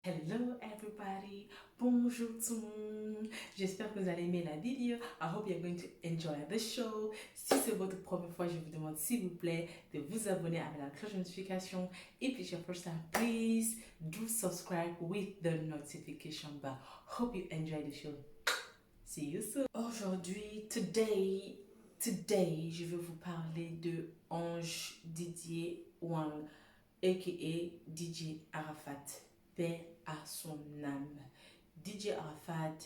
Hello everybody, bonjour tout le monde, j'espère que vous allez aimer la vidéo. I hope you're going to enjoy the show. Si c'est votre première fois, je vous demande s'il vous plaît de vous abonner avec la cloche de notification. If it's your first time, please do subscribe with the notification bell. Hope you enjoy the show. See you soon. Aujourd'hui, today, je vais vous parler de Ange Didier Wang, aka DJ Arafat. Paix à son âme. DJ Arafat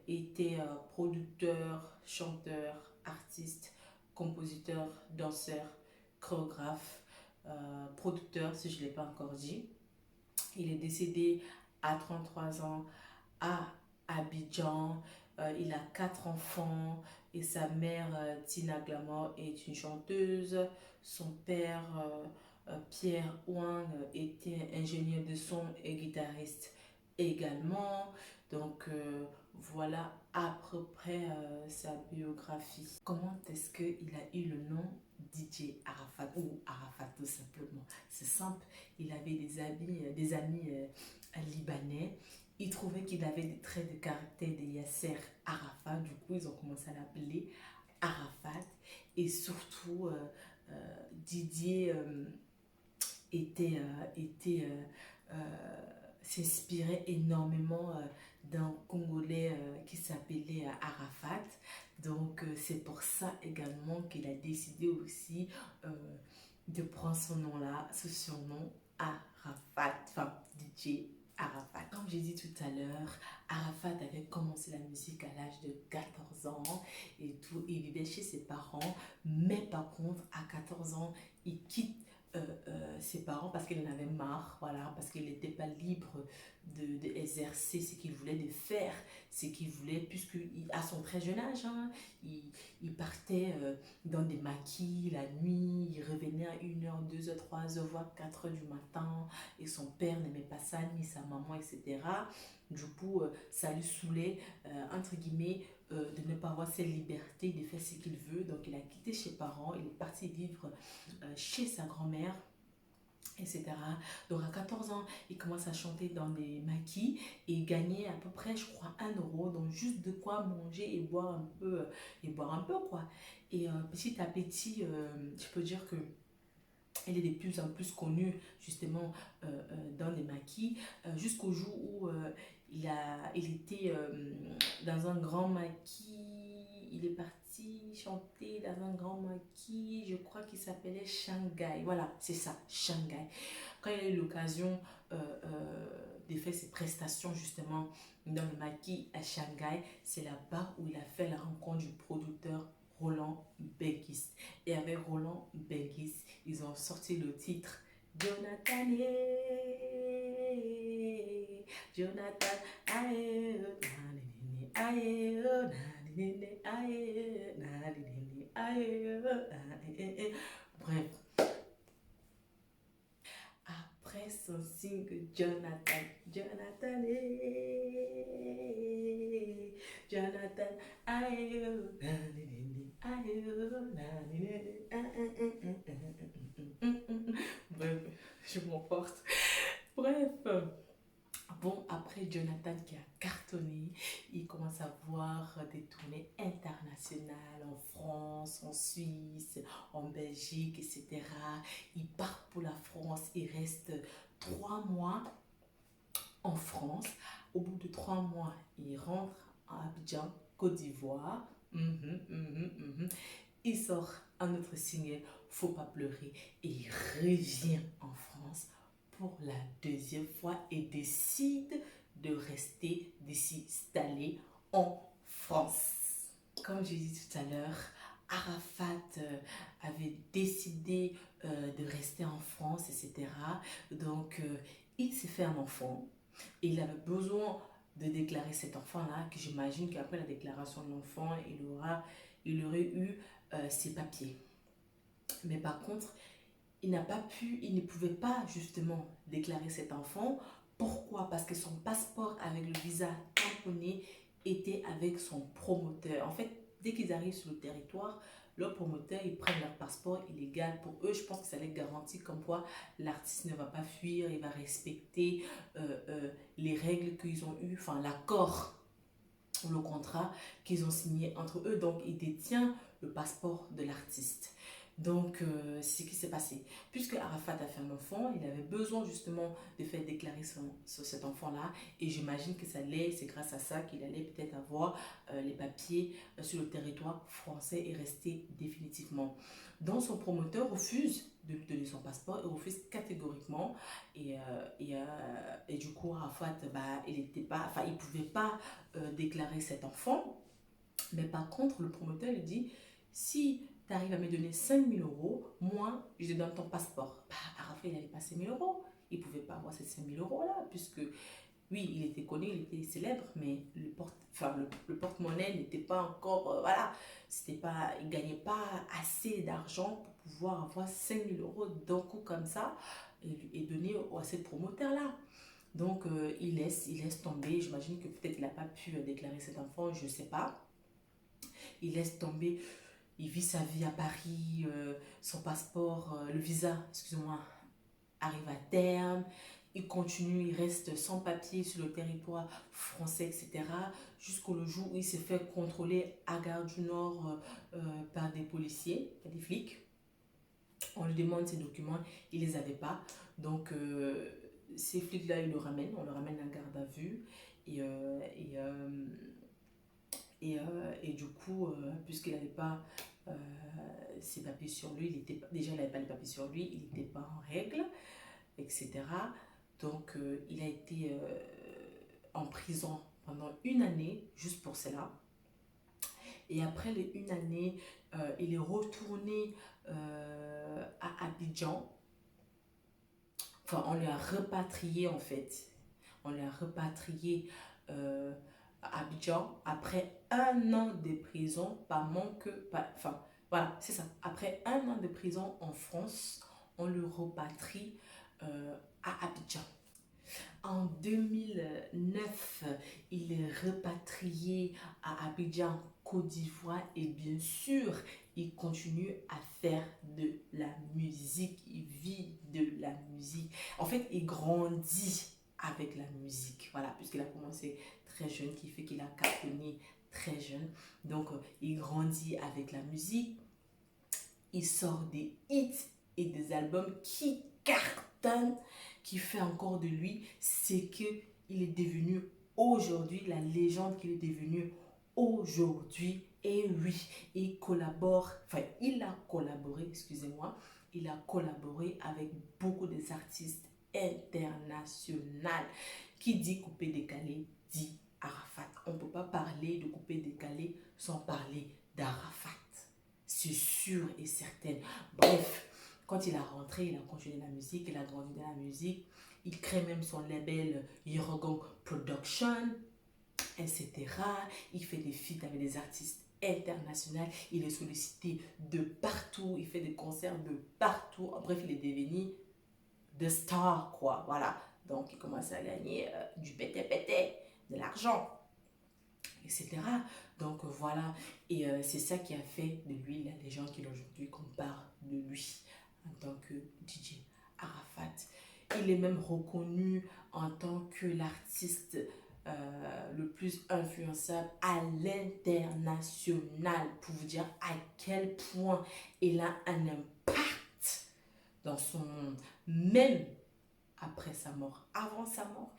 était producteur, chanteur, artiste, compositeur, danseur, chorégraphe, producteur si je ne l'ai pas encore dit. Il est décédé à 33 ans à Abidjan. Il a 4 enfants et sa mère, Tina Glamour, est une chanteuse. Son père, Pierre Wang, était ingénieur de son et guitariste également. Donc voilà à peu près sa biographie. Comment est-ce qu'il a eu le nom DJ Arafat ou Arafat tout simplement? C'est simple, il avait des amis libanais. Ils trouvaient qu'il avait des traits de caractère de Yasser Arafat. Du coup, ils ont commencé à l'appeler Arafat. Et surtout, Didier s'inspirait énormément d'un Congolais qui s'appelait Arafat. Donc, c'est pour ça également qu'il a décidé aussi de prendre son nom-là, ce surnom Arafat, enfin DJ Arafat. Comme j'ai dit tout à l'heure, Arafat avait commencé la musique à l'âge de 14 ans et tout. Il vivait chez ses parents, mais par contre, à 14 ans, il quitte ses parents parce qu'il en avait marre, voilà, parce qu'il n'était pas libre d'exercer ce qu'il voulait, de faire ce qu'il voulait, puisqu'à son très jeune âge, hein, il partait dans des maquis la nuit, il revenait à 1h, 2h, 3h, voire 4h du matin, et son père n'aimait pas ça, ni sa maman, etc. Du coup, ça lui saoulait, entre guillemets, de ne pas avoir cette liberté de faire ce qu'il veut. Donc, il a quitté ses parents, il est parti vivre chez sa grand-mère, etc. Donc, à 14 ans, il commence à chanter dans des maquis et il gagnait à peu près, je crois, 1 euro. Donc, juste de quoi manger et boire un peu, quoi. Et petit à petit, je peux dire que elle est de plus en plus connue justement dans les maquis jusqu'au jour où il était dans un grand maquis. Il est parti chanter dans un grand maquis, je crois qu'il s'appelait Shanghai. Voilà, c'est ça, Shanghai. Quand il a eu l'occasion de faire ses prestations justement dans le maquis à Shanghai, c'est là-bas où il a fait la rencontre du producteur Roland Begis. Et avec Roland Begis, ils ont sorti le titre Jonathan, Jonathan, aïe, aïe, aïe. Bref, après son single Jonathan, Jonathan, Jonathan, aïe, bref, je m'emporte. Bref, bon, après Jonathan qui a cartonné, il commence à voir des tournées internationales en France, en Suisse, en Belgique, etc. Il part pour la France, il reste 3 mois en France. Au bout de 3 mois, il rentre à Abidjan, Côte d'Ivoire. Il sort un autre single, Faut pas pleurer, et il revient en France pour la deuxième fois et décide de rester, de s'installer en France. Comme j'ai dit tout à l'heure, Arafat avait décidé de rester en France, etc. Donc, il s'est fait un enfant et il avait besoin de déclarer cet enfant-là, que j'imagine qu'après la déclaration de l'enfant, il aurait eu ses papiers. Mais par contre, il ne pouvait pas justement déclarer cet enfant. Pourquoi? Parce que son passeport avec le visa tamponné était avec son promoteur. En fait, dès qu'ils arrivent sur le territoire, leurs promoteurs, ils prennent leur passeport illégal. Pour eux, je pense que ça les garantit comme quoi l'artiste ne va pas fuir, il va respecter les règles qu'ils ont eues, enfin l'accord ou le contrat qu'ils ont signé entre eux. Donc, il détient le passeport de l'artiste. Donc, c'est ce qui s'est passé. Puisque Arafat a fait un enfant, il avait besoin justement de faire déclarer cet enfant-là. Et j'imagine que c'est grâce à ça qu'il allait peut-être avoir les papiers sur le territoire français et rester définitivement. Donc, son promoteur refuse de lui donner son passeport et refuse catégoriquement. Et du coup, Arafat, bah, il ne pouvait pas déclarer cet enfant. Mais par contre, le promoteur lui dit, si tu arrives à me donner 5 000 euros, moi, je te donne ton passeport. Bah, Arafat, il n'avait pas 5 000 euros. Il ne pouvait pas avoir ces 5 000 euros-là, puisque, oui, il était connu, il était célèbre, mais le porte-monnaie n'était pas encore, voilà, il ne gagnait pas assez d'argent pour pouvoir avoir 5 000 euros d'un coup comme ça et donner à ce promoteur-là. Donc, il laisse tomber. J'imagine que peut-être il n'a pas pu déclarer cet enfant, je ne sais pas. Il laisse tomber, il vit sa vie à Paris, son passeport, le visa, excusez-moi, arrive à terme. Il continue, il reste sans papier sur le territoire français, etc. Jusqu'au jour où il s'est fait contrôler à Gare du Nord par des policiers, par des flics. On lui demande ses documents, il ne les avait pas. Donc, ces flics-là, on le ramène à garde à vue. Et du coup, puisqu'il n'avait pas ses papiers sur lui, déjà il n'avait pas les papiers sur lui, il n'était pas en règle, etc. Donc, il a été en prison pendant 1 année, juste pour cela. Et après les 1 année, il est retourné à Abidjan. Enfin, on l'a repatrié en fait. On l'a repatrié à Abidjan après 1 an de prison, enfin, voilà, c'est ça. Après 1 an de prison en France, on le repatrie à Abidjan. En 2009, il est repatrié à Abidjan, Côte d'Ivoire, et bien sûr, il continue à faire de la musique, il vit de la musique. En fait, il grandit avec la musique, voilà, puisqu'il a commencé très jeune, qui fait qu'il a cartonné très jeune. Donc, il grandit avec la musique, il sort des hits et des albums qui cartonnent, qui fait encore de lui ce qu'il est devenu aujourd'hui, la légende qu'il est devenu aujourd'hui. Et oui, il a collaboré, excusez-moi, il a collaboré avec beaucoup des artistes internationaux. Qui dit coupé décalé dit Arafat. On ne peut pas parler de coupé décalé sans parler d'Arafat. C'est sûr et certain. Bref, quand il a rentré, il a continué la musique, il a grandi dans la musique. Il crée même son label Yorogon Production, etc. Il fait des feats avec des artistes internationaux. Il est sollicité de partout. Il fait des concerts de partout. Bref, il est devenu de star, quoi. Voilà. Donc, il commence à gagner du pété-pété, de l'argent, etc. Donc voilà, et c'est ça qui a fait de lui la légende qu'il est aujourd'hui, qu'on parle de lui en tant que DJ Arafat. Il est même reconnu en tant que l'artiste le plus influençable à l'international, pour vous dire à quel point il a un impact dans son monde, même après sa mort, avant sa mort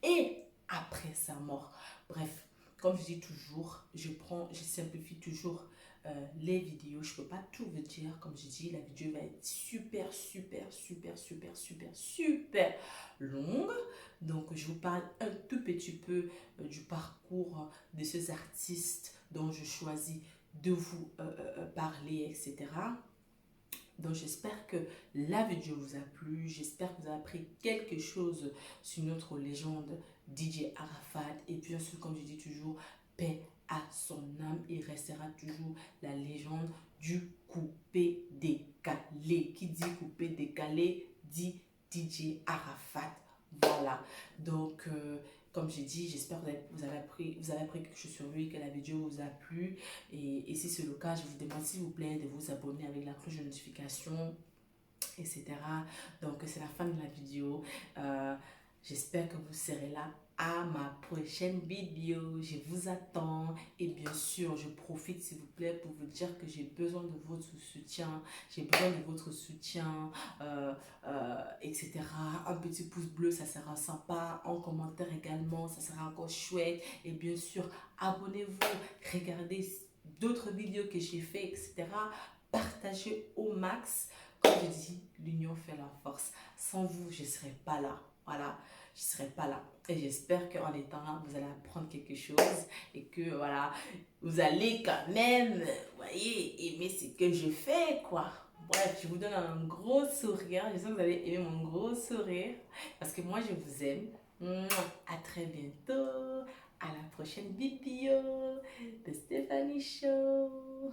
et après sa mort. Bref, comme je dis toujours, je simplifie toujours les vidéos. Je ne peux pas tout vous dire. Comme je dis, la vidéo va être super, super, super, super, super, super longue. Donc, je vous parle un tout petit peu du parcours de ces artistes dont je choisis de vous parler, etc. Donc j'espère que la vidéo vous a plu, j'espère que vous avez appris quelque chose sur notre légende DJ Arafat. Et puis ensuite, comme je dis toujours, paix à son âme, il restera toujours la légende du coupé décalé. Qui dit coupé décalé dit DJ Arafat. Voilà, donc Comme j'ai dit, j'espère que vous avez appris quelque chose sur lui, que la vidéo vous a plu. Et si c'est le cas, je vous demande s'il vous plaît de vous abonner avec la cloche de notification, etc. Donc, c'est la fin de la vidéo. Euh, J'espère que vous serez là à ma prochaine vidéo. Je vous attends. Et bien sûr, je profite, s'il vous plaît, pour vous dire que j'ai besoin de votre soutien. J'ai besoin de votre soutien, etc. Un petit pouce bleu, ça sera sympa. En commentaire également, ça sera encore chouette. Et bien sûr, abonnez-vous. Regardez d'autres vidéos que j'ai fait, etc. Partagez au max. Comme je dis, l'union fait la force. Sans vous, je ne serais pas là. Voilà, je ne serais pas là. Et j'espère qu'en étant là, vous allez apprendre quelque chose et que voilà, vous allez quand même, vous voyez, aimer ce que je fais, quoi. Bref, je vous donne un gros sourire. J'espère que vous allez aimer mon gros sourire parce que moi, je vous aime. À très bientôt. À la prochaine vidéo de Stéphanie Show.